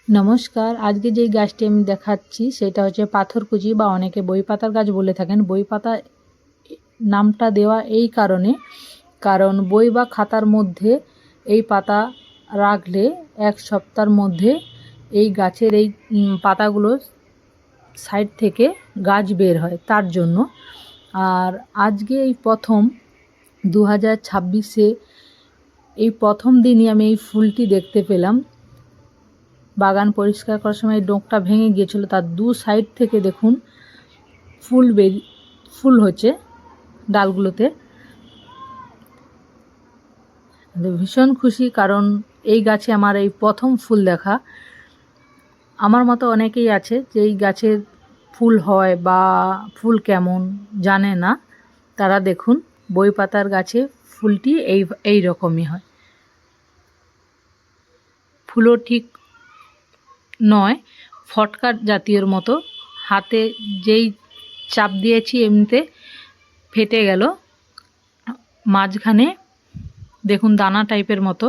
নমস্কার। আজকে যেই গাছটি আমি দেখাচ্ছি সেটা হচ্ছে পাথরকুচি বা অনেকে বইপাতার গাছ বলে থাকেন। বইপাতা নামটা দেওয়া এই কারণ বই বা খাতার মধ্যে এই পাতা রাখলে 1 সপ্তাহের মধ্যে এই গাছের এই পাতাগুলো সাইড থেকে গাছ বের হয় তার জন্য। আর আজকে এই প্রথম 2026-এ এই প্রথম দিনই আমি এই ফুলটি দেখতে পেলাম। বাগান পরিষ্কার করার সময় ডোকটা ভেঙে গিয়েছিল, তার 2 সাইড থেকে দেখুন ফুল হচ্ছে ডালগুলোতে। ভীষণ খুশি, কারণ এই গাছে আমার এই প্রথম ফুল দেখা। আমার মতো অনেকেই আছে যে এই গাছের ফুল হয় বা ফুল কেমন জানে না, তারা দেখুন বই পাতার গাছে ফুলটি এই রকমই হয়। ফুলও ঠিক নয়, ফটকা জাতীয়র মতো, হাতে যেই চাপ দিয়েছি এমনিতে ফেটে গেল। মাঝখানে দেখুন দানা টাইপের মতো।